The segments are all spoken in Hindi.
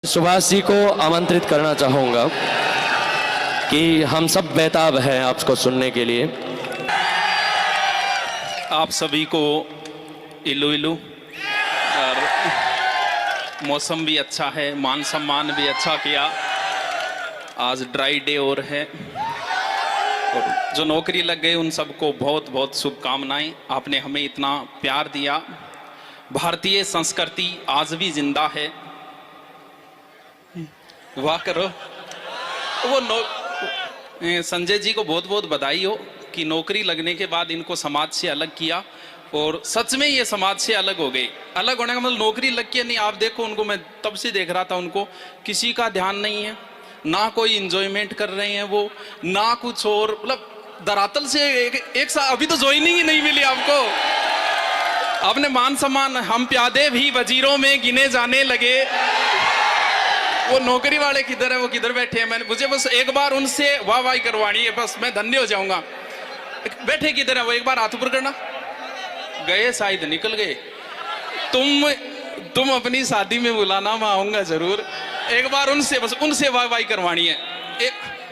सुभाष जी को आमंत्रित करना चाहूँगा कि हम सब बेताब हैं आपको सुनने के लिए। आप सभी को इलू इलू, और मौसम भी अच्छा है, मान सम्मान भी अच्छा किया। आज ड्राई डे और है, और जो नौकरी लग गए उन सबको बहुत बहुत शुभकामनाएं। आपने हमें इतना प्यार दिया। भारतीय संस्कृति आज भी जिंदा है। वाह करो। वो संजय जी को बहुत बहुत बधाई हो कि नौकरी लगने के बाद इनको समाज से अलग किया, और सच में ये समाज से अलग हो गए। अलग होने का मतलब नौकरी लग के नहीं। आप देखो उनको, मैं तब से देख रहा था उनको, किसी का ध्यान नहीं है, ना कोई इंजॉयमेंट कर रहे हैं वो, ना कुछ और। मतलब धरातल से एक साथ अभी तो ज्वाइनिंग ही नहीं मिली आपको। आपने मान सम्मान, हम प्यादे भी वजीरों में गिने जाने लगे। वो नौकरी वाले किधर है, वो किधर बैठे हैं? मुझे बस एक बार उनसे वाह वाह करवानी है, बस मैं धन्य हो जाऊंगा। बैठे किधर है वो, एक बार हाथ ऊपर करना। गए शायद, निकल गए। तुम अपनी शादी में बुलाना, मैं आऊंगा जरूर। एक बार उनसे, बस उनसे वाह वाह करवानी है।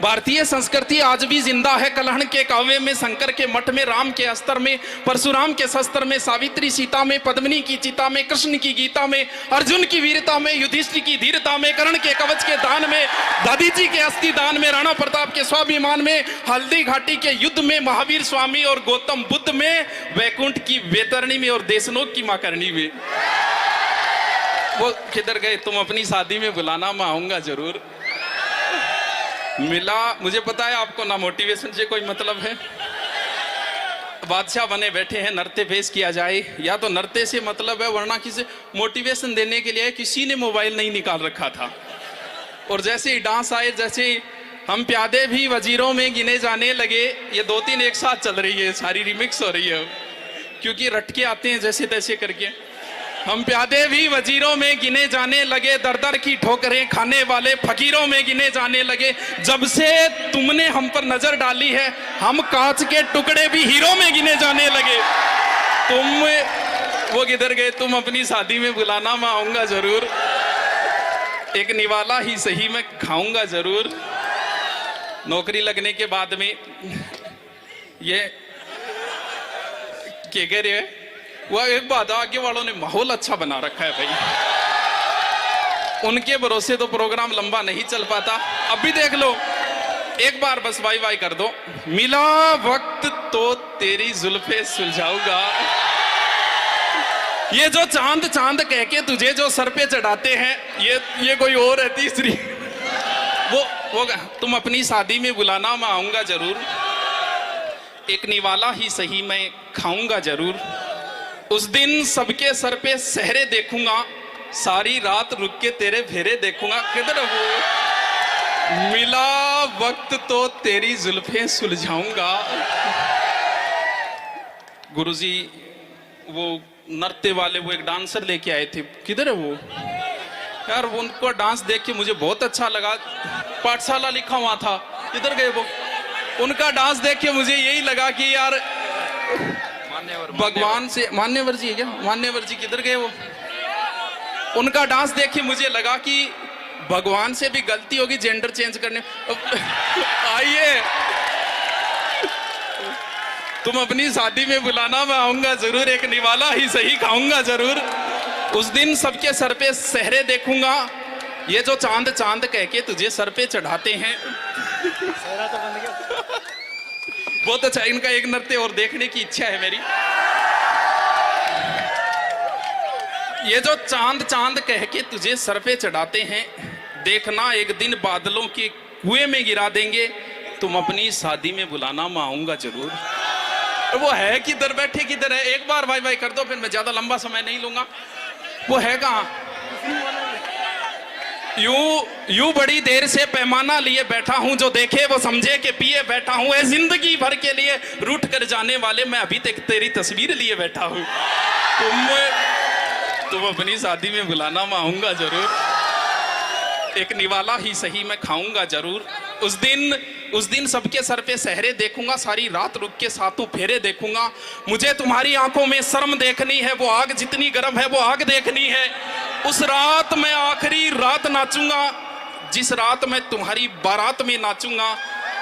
भारतीय संस्कृति आज भी जिंदा है। कलहण के काव्य में, शंकर के मठ में, राम के अस्त्र में, परशुराम के शस्त्र में, सावित्री सीता में, पद्मिनी की चिता में, कृष्ण की गीता में, अर्जुन की वीरता में, युधिष्ठिर की धीरता में, कर्ण के कवच के दान में, दादी जी के अस्थि दान में, राणा प्रताप के स्वाभिमान में, हल्दी घाटी के युद्ध में, महावीर स्वामी और गौतम बुद्ध में, वैकुंठ की वेतरणी में, और देशनोक की मां करणी में। वो किधर गए? तुम अपनी शादी में बुलाना, मैं आऊंगा जरूर। मिला, मुझे पता है आपको ना मोटिवेशन से कोई मतलब है। बादशाह बने बैठे हैं, नृत्य पेश किया जाए, या तो नृत्य से मतलब है, वरना किसी मोटिवेशन देने के लिए किसी ने मोबाइल नहीं निकाल रखा था। और जैसे ही डांस आए, जैसे ही हम प्यादे भी वजीरों में गिने जाने लगे, ये 2-3 एक साथ चल रही है, सारी रिमिक्स हो रही है, क्योंकि रटके आते हैं जैसे तैसे करके। हम प्यादे भी वजीरों में गिने जाने लगे, दर दर की ठोकरें खाने वाले फकीरों में गिने जाने लगे। जब से तुमने हम पर नजर डाली है, हम कांच के टुकड़े भी हीरो में गिने जाने लगे। वो किधर गए? तुम अपनी शादी में बुलाना, मैं आऊंगा जरूर। एक निवाला ही सही, मैं खाऊंगा जरूर। नौकरी लगने के बाद में ये क्या कह रहे हैं? वह एक बात, आगे वालों ने माहौल अच्छा बना रखा है भाई। उनके भरोसे तो प्रोग्राम लंबा नहीं चल पाता। अब भी देख लो, एक बार बस वाई वाई कर दो। मिला वक्त तो तेरी जुल्फे सुलझाऊंगा। ये जो चांद चांद कह के तुझे जो सर पे चढ़ाते हैं, ये कोई और है तीसरी। वो तुम अपनी शादी में बुलाना, मैं आऊंगा जरूर। एक निवाला ही सही, मैं खाऊंगा जरूर। उस दिन सबके सर पे सहरे देखूंगा, सारी रात रुक के तेरे फेरे देखूंगा। किधर वो? मिला वक्त तो तेरी जुल्फें सुलझाऊंगा। गुरुजी वो नृत्य वाले, वो एक डांसर लेके आए थे, किधर है वो यार? वो उनको डांस देख के मुझे बहुत अच्छा लगा। पाठशाला लिखा हुआ था, किधर गए वो? उनका डांस देख के मुझे यही लगा कि यार भगवान से, मान्यवर जी है क्या? मान्यवर जी किधर गए वो? उनका डांस देख के मुझे लगा कि भगवान से भी गलती होगी जेंडर चेंज करने। आइए, तुम अपनी शादी में बुलाना, मैं आऊंगा जरूर। एक निवाला ही सही, खाऊंगा जरूर। उस दिन सबके सर पे सहरे देखूंगा, ये जो चांद चांद कह के तुझे सर पे चढ़ाते हैं। बहुत अच्छा, इनका एक नृत्य और देखने की इच्छा है मेरी। ये जो चांद चांद कह के तुझे सर पे चढ़ाते हैं, देखना एक दिन बादलों के कुएं में गिरा देंगे। तुम अपनी शादी में बुलाना, मैं आऊंगा जरूर। वो है किधर? बैठे किधर है? एक बार भाई भाई कर दो, फिर मैं ज्यादा लंबा समय नहीं लूंगा। वो है कहाँ? यूं बड़ी देर से पैमाना लिए बैठा हूं, जो देखे वो समझे कि पिए बैठा हूं। जिंदगी भर के लिए रूठ कर जाने वाले, मैं अभी तक तेरी तस्वीर लिए बैठा हूं। तुम अपनी शादी में बुलाना, मैं आऊंगा जरूर। एक निवाला ही सही, मैं खाऊंगा जरूर। उस दिन सबके सर पे सहरे देखूंगा, सारी रात रुक के सातों फेरे देखूंगा। मुझे तुम्हारी आंखों में शर्म देखनी है, वो आग जितनी गर्म है वो आग देखनी है। उस रात मैं आखिरी रात नाचूंगा, जिस रात मैं तुम्हारी बारात में नाचूंगा।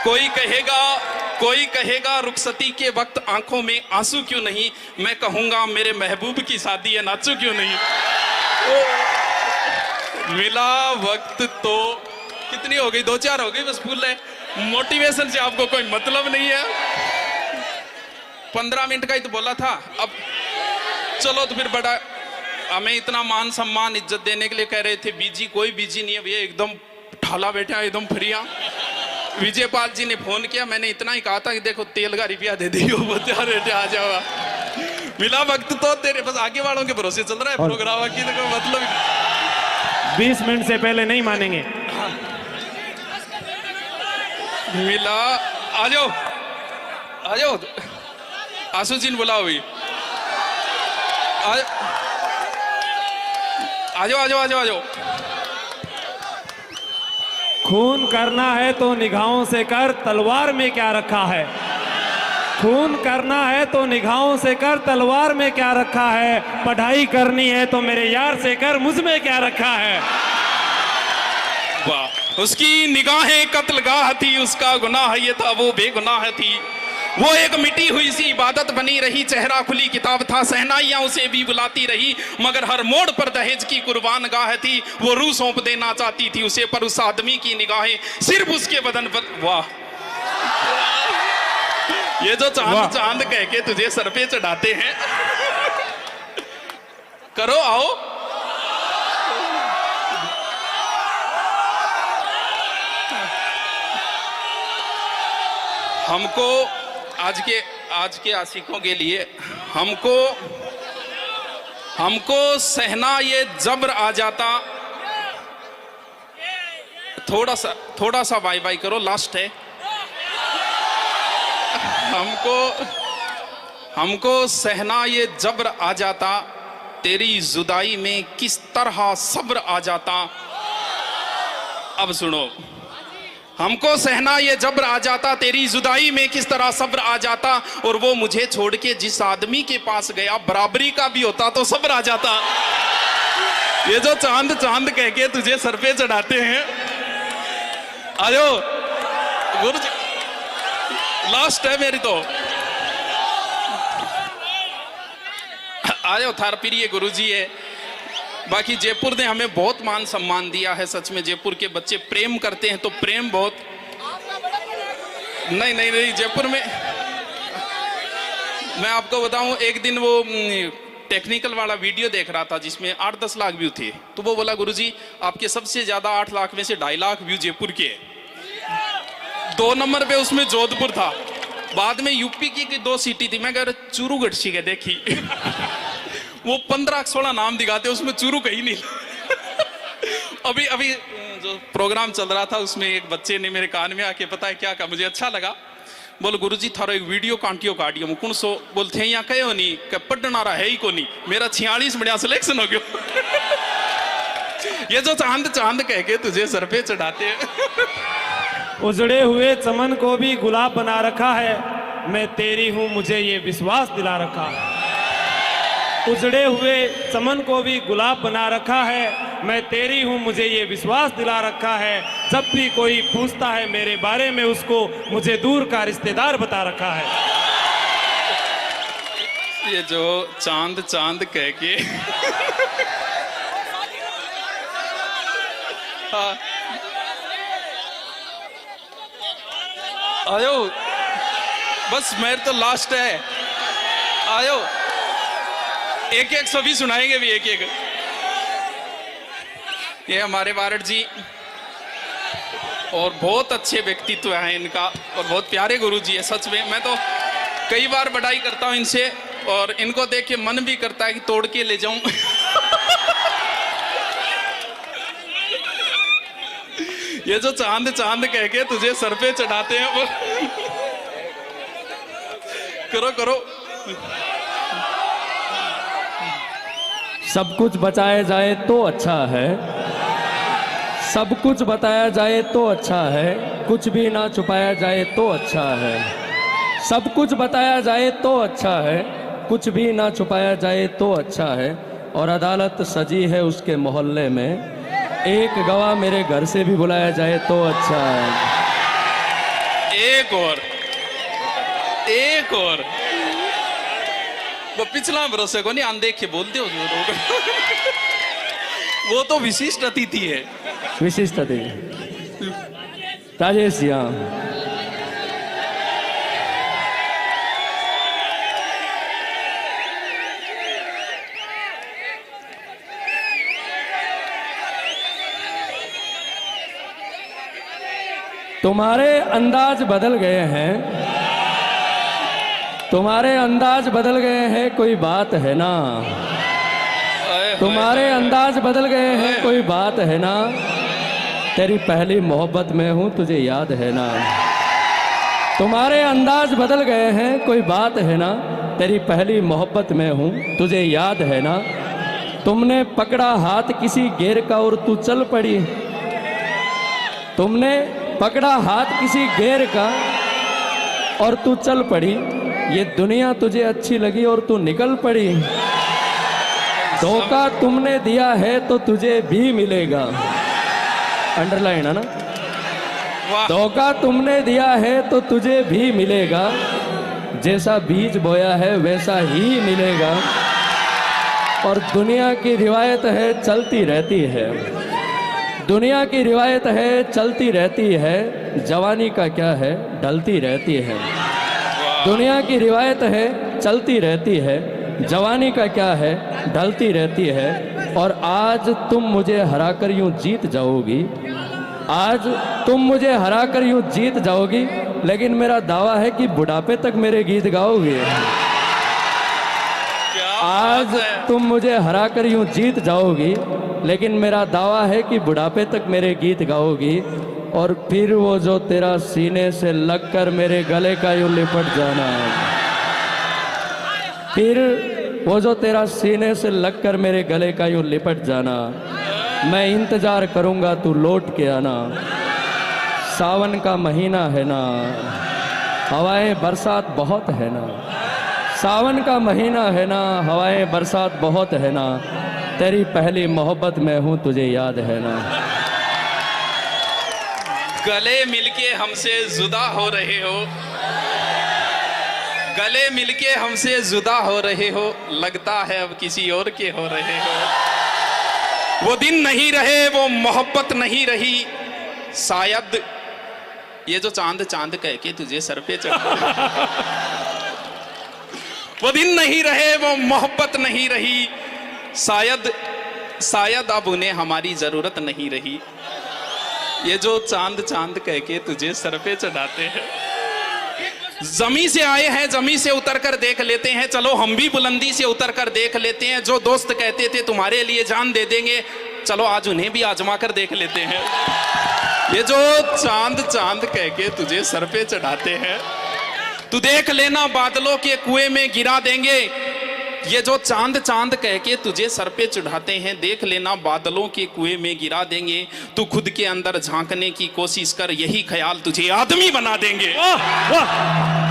कोई कहेगा रुखसती के वक्त आंखों में आंसू क्यों नहीं, मैं कहूंगा मेरे महबूब की शादी है, नाचू क्यों नहीं। मिला वक्त तो कितनी हो गई, 2-4 हो गई बस, फूल है। मोटिवेशन से आपको कोई मतलब नहीं है। 15 मिनट का ही तो बोला था। अब चलो तो फिर बड़ा हमें इतना मान सम्मान इज्जत देने के लिए कह रहे थे बीजी, कोई बीजी नहीं है भैया, एकदम ठाला बैठा एकदम फ्रिया। विजय पाल जी ने फोन किया, मैंने इतना ही कहा था कि देखो तेल का रुपया दे दियो, आ जाओ। मिला वक्त तो तेरे, बस आगे वालों के भरोसे चल रहा है प्रोग्राम की, तो मतलब 20 मिनट से पहले नहीं मानेंगे। मिला, आ जाओ आशु जी ने बुलाओ भाई, आ जाओ। खून करना है तो निगाहों से कर, तलवार में क्या रखा है। खून करना है तो निगाहों से कर, तलवार में क्या रखा है। पढ़ाई करनी है तो मेरे यार से कर, मुझ में क्या रखा है। वाह, उसकी निगाहें कत्लगाह थी, उसका गुनाह ये था वो बेगुनाह थी। वो एक मिटी हुई सी इबादत बनी रही, चेहरा खुली किताब था, सहनाइयां उसे भी बुलाती रही, मगर हर मोड़ पर दहेज की कुर्बान गाह थी। वो रूह सौंप देना चाहती थी उसे, पर उस आदमी की निगाहें सिर्फ उसके बदन पर। वाह, ये जो चांद कह के तुझे सर पे चढ़ाते हैं, करो आओ। हमको आज के आशिकों के लिए हमको सहना ये जबर आ जाता। थोड़ा सा बाय बाय करो, लास्ट है। हमको सहना ये जबर आ जाता, तेरी जुदाई में किस तरह सब्र आ जाता। अब सुनो, हमको सहना ये जब्र आ जाता, तेरी जुदाई में किस तरह सब्र आ जाता। और वो मुझे छोड़ के जिस आदमी के पास गया, बराबरी का भी होता तो सब्र आ जाता। ये जो चांद कह के तुझे सर पे चढ़ाते हैं, आयो गुरु जी, लास्ट है मेरी तो। आयो थार प्रिय गुरु जी है। बाकी जयपुर ने हमें बहुत मान सम्मान दिया है, सच में जयपुर के बच्चे प्रेम करते हैं, तो प्रेम बहुत। नहीं जयपुर में मैं आपको बताऊं, एक दिन वो टेक्निकल वाला वीडियो देख रहा था जिसमें 8-10 लाख व्यू थे, तो वो बोला गुरुजी आपके सबसे ज्यादा 8 लाख में से 2.5 लाख व्यू जयपुर के। 2 नंबर पे उसमें जोधपुर था, बाद में यूपी की 2 सिटी थी। मैं कह रहा चूरू गढ़सी के देखी वो 15-16 नाम दिखाते, उसमें चूरू कहीं नहीं। अभी जो प्रोग्राम चल रहा था उसमें एक बच्चे ने मेरे कान में आके पता है क्या कहा, मुझे अच्छा लगा। बोल गुरुजी थारो एक वीडियो काटियो मु कौन सो बोलते यहाँ कहो नहीं पढ़ना रहा है ही को नहीं, मेरा 46 बढ़िया सिलेक्शन हो गया। ये जो चांद कह के तुझे सर पे चढ़ाते हैं। उजड़े हुए चमन को भी गुलाब बना रखा है, मैं तेरी हूं मुझे ये विश्वास दिला रखा है। उजड़े हुए चमन को भी गुलाब बना रखा है, मैं तेरी हूं मुझे ये विश्वास दिला रखा है। जब भी कोई पूछता है मेरे बारे में, उसको मुझे दूर का रिश्तेदार बता रखा है। ये जो चांद कह के हाँ। आयो बस मेरे तो लास्ट है, आयो एक सभी सुनाएंगे भी एक। ये हमारे वारड जी और बहुत अच्छे व्यक्तित्व हैं इनका, और बहुत प्यारे गुरु जी है सच में। मैं तो कई बार बड़ाई करता हूं इनसे, और इनको देख के मन भी करता है कि तोड़ के ले जाऊं। ये जो चांद कह के तुझे सर पे चढ़ाते हैं वो करो। सब कुछ बचाया जाए तो अच्छा है, सब कुछ बताया जाए तो अच्छा है, कुछ भी ना छुपाया जाए तो अच्छा है। सब कुछ बताया जाए तो अच्छा है, कुछ भी ना छुपाया जाए तो अच्छा है। और अदालत सजी है उसके मोहल्ले में, एक गवाह मेरे घर से भी बुलाया जाए तो अच्छा है। एक और वो पिछला भरोसे को नहीं अनदेखे बोलते हो जो लोग वो तो विशिष्ट अतिथि है। विशिष्ट अतिथि राजेश जी, हाँ। तुम्हारे अंदाज बदल गए हैं, तुम्हारे अंदाज बदल गए हैं, कोई बात है ना। तुम्हारे अंदाज बदल गए हैं, कोई बात है ना। तेरी पहली मोहब्बत में हूँ, तुझे याद है ना। तुम्हारे अंदाज बदल गए हैं, कोई बात है ना। तेरी पहली मोहब्बत में हूँ, तुझे याद है ना। तुमने पकड़ा हाथ किसी गैर का और तू चल पड़ी। तुमने पकड़ा हाथ किसी गैर का और तू चल पड़ी। ये दुनिया तुझे अच्छी लगी और तू निकल पड़ी। धोखा तुमने दिया है तो तुझे भी मिलेगा। अंडरलाइन है ना। धोखा तुमने दिया है तो तुझे भी मिलेगा। जैसा बीज बोया है वैसा ही मिलेगा। और दुनिया की रिवायत है चलती रहती है, दुनिया की रिवायत है चलती रहती है। जवानी का क्या है ढलती रहती है। दुनिया की रिवायत है चलती रहती है। जवानी का क्या है ढलती रहती है। और आज तुम मुझे हराकर यूं जीत जाओगी, आज तुम मुझे हराकर यूं जीत जाओगी। लेकिन मेरा दावा है कि बुढ़ापे तक मेरे गीत गाओगे। आज तुम मुझे हराकर यूं जीत जाओगी, लेकिन मेरा दावा है कि बुढ़ापे तक मेरे गीत गाओगी। और फिर वो जो तेरा सीने से लगकर मेरे गले का यूं लिपट जाना, फिर वो जो तेरा सीने से लगकर मेरे गले का यूं लिपट जाना। मैं इंतजार करूंगा तू लौट के आना। सावन का महीना है ना, हवाएं बरसात बहुत है ना। सावन का महीना है ना, हवाएं बरसात बहुत है ना। तेरी पहली मोहब्बत में हूँ, तुझे याद है ना। गले मिलके हमसे जुदा हो रहे हो, गले मिलके हमसे जुदा हो रहे हो। लगता है अब किसी और के हो रहे हो। वो दिन नहीं रहे, वो मोहब्बत नहीं रही। शायद ये जो चांद चांद कह के तुझे सर पे चढ़ा वो दिन नहीं रहे, वो मोहब्बत नहीं रही। शायद अब उन्हें हमारी जरूरत नहीं रही। ये जो चांद चांद कह के तुझे सर पे चढ़ाते हैं। जमी से आए हैं, जमी से उतर कर देख लेते हैं। चलो हम भी बुलंदी से उतर कर देख लेते हैं। जो दोस्त कहते थे तुम्हारे लिए जान दे देंगे, चलो आज उन्हें भी आजमा कर देख लेते हैं। ये जो चांद चांद कह के तुझे सर पे चढ़ाते हैं, तू देख लेना बादलों के कुएं में गिरा देंगे। ये जो चांद चांद कह के तुझे सर पे चढ़ाते हैं, देख लेना बादलों के कुएं में गिरा देंगे। तू खुद के अंदर झांकने की कोशिश कर, यही ख्याल तुझे आदमी बना देंगे। वाह वाह।